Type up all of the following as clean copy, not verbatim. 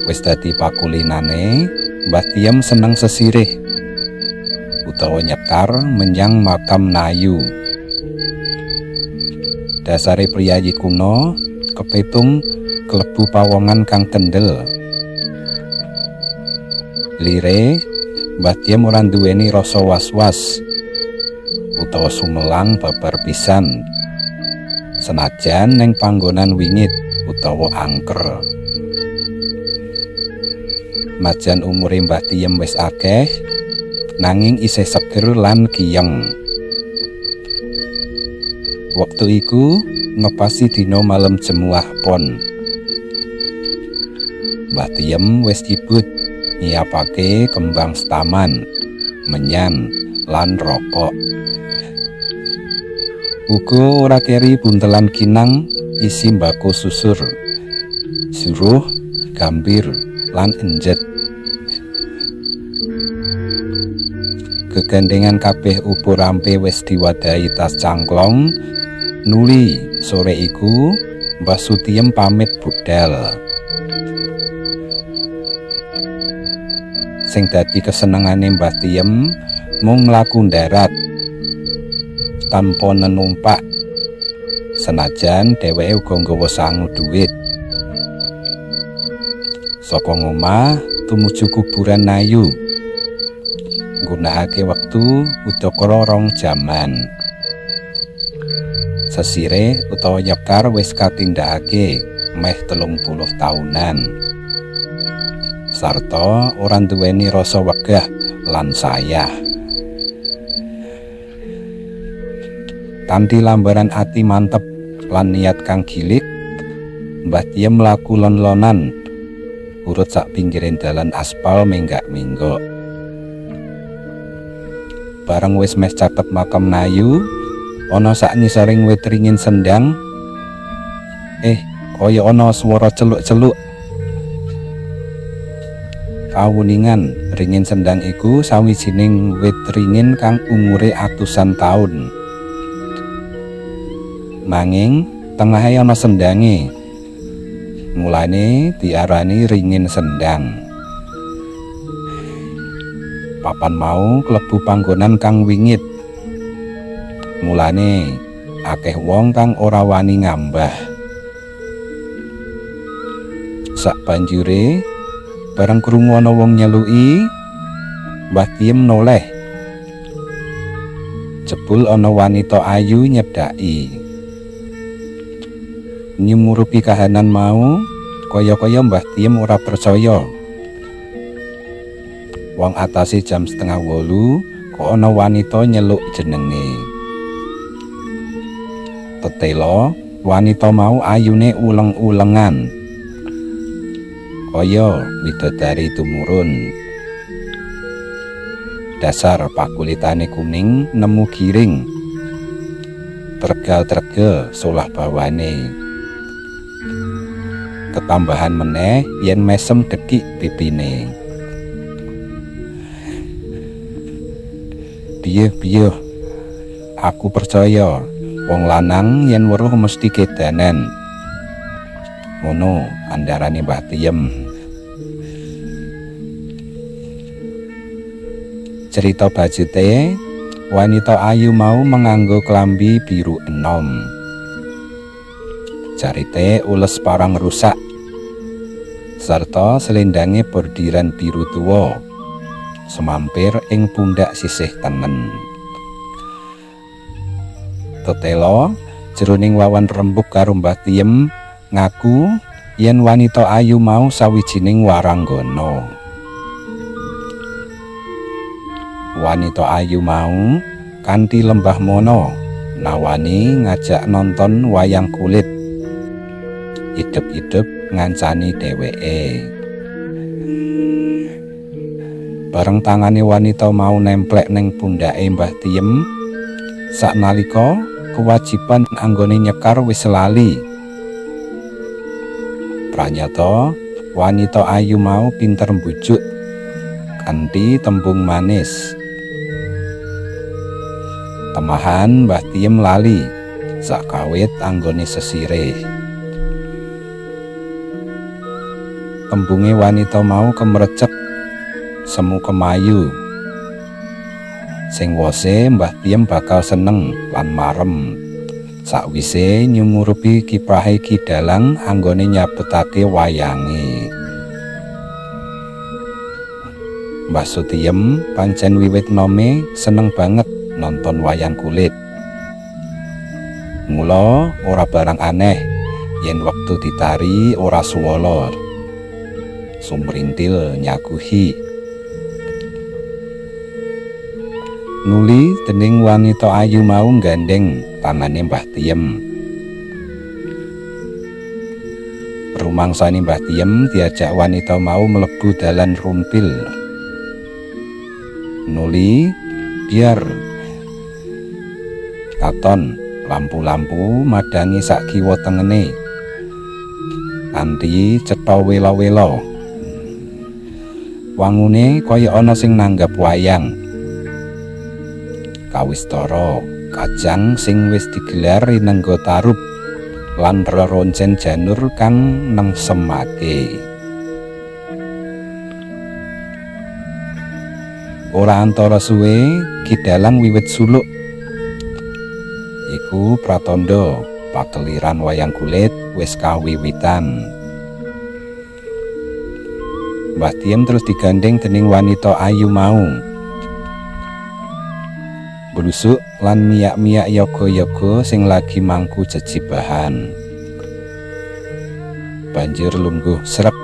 Wis dadi pakulinane, Mbah Tiem seneng sesirih utawa nyekar menyang makam Nayu. Dasare priyayi kuno kepitung klebu pawongan kang kendel. Lire Mbah Tiem ora duweni rasa was-was utawa sumelang babar pisan, senajan ning panggonan wingit utawa angker. Majan umure Mbah Tiem wis akeh, nanging isih seger lan giyeng. Waktu iku ngepasi dina malam Jemuah Pon. Mbah Tiem wis cibut nyiapake kembang setaman, menyan, lan rokok. Uga ora keri buntelan kinang isi mbako susur, suruh, gambir, lan enjet. Kegandengan kabeh upur rampe wis diwadahi tas cangklong. Nuli sore iku Mbah Sutiem pamit budal. Sing dadi kesenengane Mbah Tiem mung mlaku darat tanpa nenumpak, senajan dheweke uga nggawa sangu dhuwit. Saka ngomah tumuju kuburan Nayu, nggunakake wektu udakara 2 jaman. Sesire utawa nyekar wis katindakake meh 30 taunan. Sarta ora duweni rasa wegah lan sayah. Kanthi lambaran ati mantep lan niat kang gilik, Mbah Tiem mlaku lon-lonan urut sak pinggiring dalan aspal menggak-menggok. Bareng wis meh caket makam Nayu, ana sak nyisaring wit ringin sendang. Kaya ana swara celuk-celuk. Kawuningan ringin sendang iku sawijining wit ringin kang umure atusan taun. Nanging tengahe ana sendange, mulane diarani ringin sendang. Papan mau klebu panggonan kang wingit, mulane akeh wong kang ora wani ngambah. Sak banjure bareng krungu ana wong nyeluki, Mbah Tiem noleh. Jebul ana wanita ayu nyedhaki. Nyumurupi kahanan mau, kaya-kaya Mbah Tiem ora percaya. Wong atase jam 7:30 kok ana wanita nyeluk jenenge. Tetela wanita mau ayune uleng-ulengan, kaya widodari tumurun. Dasar pakulitane kuning nemu giring, tergal-tergel solah bawane. Ketambahan meneh yen mesem dekik pipine. Piye, aku percaya wong lanang yen weruh mesti kedanen. Ngono andarane Mbah Tiem. Cerita bajete, wanita ayu mau menganggo klambi biru enom. Carite ules parang rusak, serta selendange bordiran biru tua, semampir ing pundak sisih tengen. Tetela jroning wawan rembug karo Mbah Tiem ngaku yen wanita ayu mau sawijining waranggana. Wanita ayu mau kanthi lembah mono nawani ngajak nonton wayang kulit. Idep-idep ngancani dheweke. Bareng tangane wanita mau nemplek ning pundake Mbah Tiem, saknalika kewajiban anggone nyekar wis lali. Pranyata wanita ayu mau pinter mbujuk kanthi tembung manis. Temahan Mbah Tiem lali sakawit anggone sesirih. tembunge wanita mau kemrecek semu kemayu. Sing wose Mbah Tiem bakal seneng lan marem sakwise nyumurupi kiprahe Ki Dalang anggone nyabetake wayange. Mbah Sutiem pancen wiwit nome seneng banget nonton wayang kulit. Mula ora barang aneh yen wektu ditari ora suwala sumrintil nyaguhi. Nuli dening wanita ayu mau gandeng tangane Mbah Tiem. Rumangsane Mbah Tiem diajak wanita mau mlebu dalan rumpil. Nuli biar katon lampu-lampu madangi sak kiwa tengene kanthi cetha wela-wela. Wangune kaya ana sing nanggap wayang. Kawistara kajang sing wis digelar inengga tarup lan reroncen janur kang nengsemake. Ora antara suwe Ki Dalang wiwit suluk. Iku pratandha pakeliran wayang kulit wis kawiwitan. Mbah Tiem terus digandeng dening wanita ayu mau. Blusuk lan miyak-miyak yoga-yoga sing lagi mangku jejibahan. Banjur lungguh srep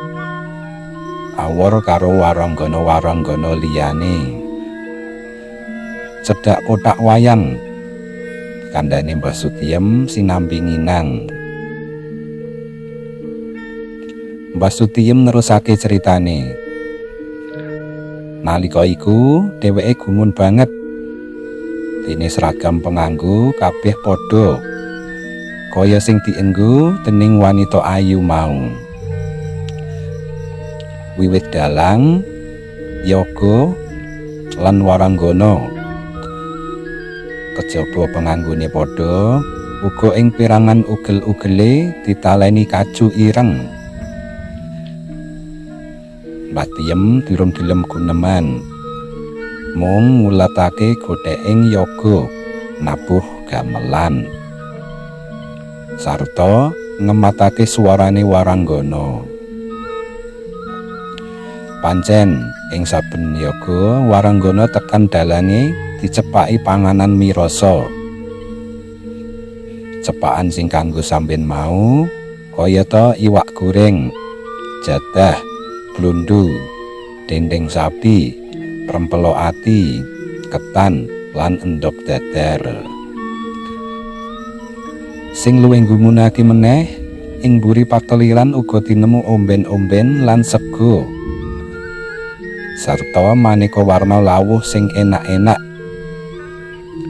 awor karo waranggana-waranggana liyane. Cedhak kotak wayang kandhane Mbah Sutiem sinambi nginang. Mbah Sutiem nerusake ceritane. Nalika iku dheweke gumun banget. Dene seragam penganggo kabeh padha kaya sing dienggo dening wanita ayu mau. Wiwit dalang, yoga lan waranggana kejaba penganggone padha, uga ing pirangan ugel-ugele ditaleni kaju ireng. Mbah Tiem durung gelem guneman, mung ngulatake godheking yoga nabuh gamelan sarta ngematake suarane waranggana. Pancen ing saben yoga waranggana tekan dalange dicepaki panganan mirasa. Cepakan sing kanggo sampeyan mau kayata iwak goreng, jadah, blundu, dendeng sapi, rempelo ati, ketan lan endhog dadar. Sing luwih nggumunake meneh ing mburi pakeliran uga tinemu omben-omben lan sego sarta maneka warna lawuh sing enak-enak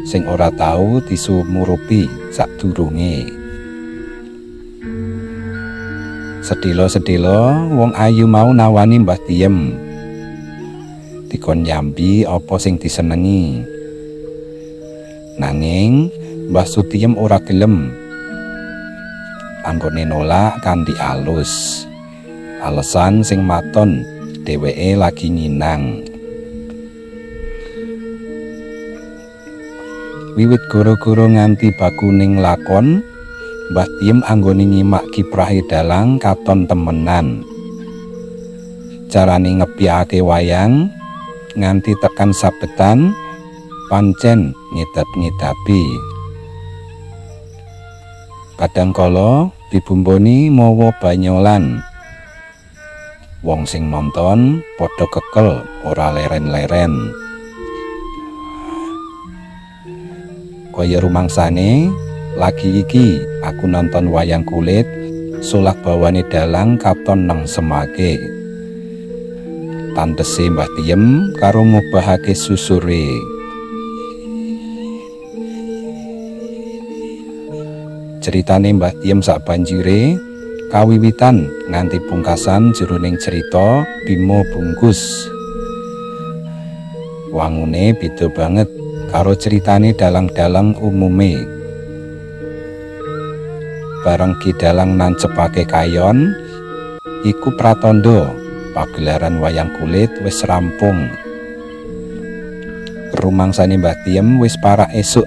sing ora tau disumurupi sadurunge. Sedhela-sedhela wong ayu mau nawani Mbah Tiem dikon nyambi apa sing disenengi. Nanging Mbah Sutiem ora gelem. Anggone nolak kanthi alus. Alasan sing maton dheweke lagi nginang. Wiwit goro-goro nganti bakuning lakon, Mbah Tiem anggone nyimak kiprahe dalang katon temenan. Carane ngepiyake wayang nganti tekan sabetan pancen ngedap-ngedapi. Kadangkala dibumboni mawa banyolan. Wong sing nonton padha kekel ora leren-leren. Kaya rumangsane lagi iki aku nonton wayang kulit sulak bawane dalang katon nengsemake. Tandese Mbah Tiem karo ngubahake susure. Ceritane Mbah Tiem sak banjire kawiwitan nganti pungkasan jroning cerita Bima Bungkus. Wangune beda banget karo ceritane dalang-dalang umume. Bareng Ki Dalang nancepake kayon, iku pratandha pagelaran wayang kulit wis rampung. Rumangsane Mbah Tiem wis parak esuk.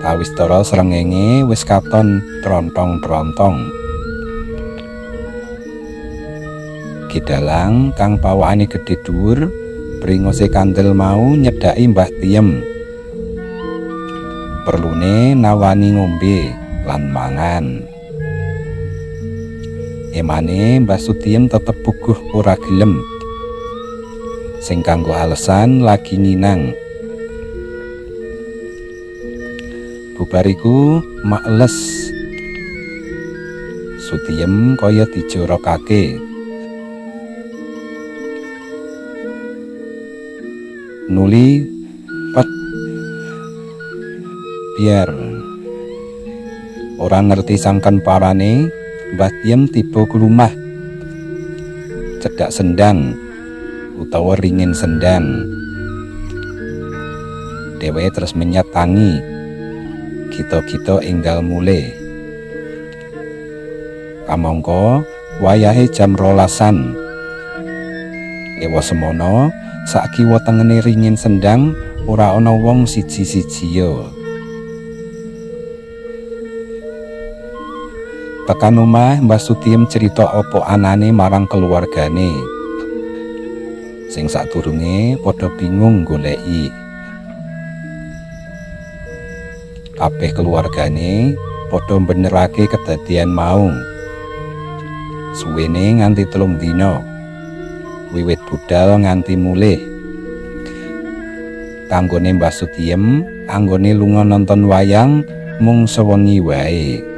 Kawistara srengenge wis katon trontong-trontong. Kidalang kang pawakane gedhe dhuwur bringose kandel mau nyedhaki Mbah Tiem. Perlune nawani ngombe lan mangan. Emane Mbah Sutiem tetep puguh ora gelem. Sing kanggo alesan lagi nginang. Bubariku makles. Sutiem kaya dijorokake. Nuli pet biar ora ngerti sangkan parane Mbah Tiem tiba kulumah cedak sendang utawa ringin sendang. Dheweke terus menyat tangi kita-kita enggal mule. Kamangka wayahe jam 12-an. Ewa semono sak kiwa tengene ringin sendang ora ana wong siji-sijiya. Tekan omah Mbah Sutiem cerita apa anane marang keluargane. Sing sadurunge padha bingung goleki. Kabeh keluargane padha benerake kedadian mau. Suwene nganti 3 dina. Wiwit budal nganti mulih. Kanggone Mbah Sutiem, anggone lunga nonton wayang mung sewengi wae.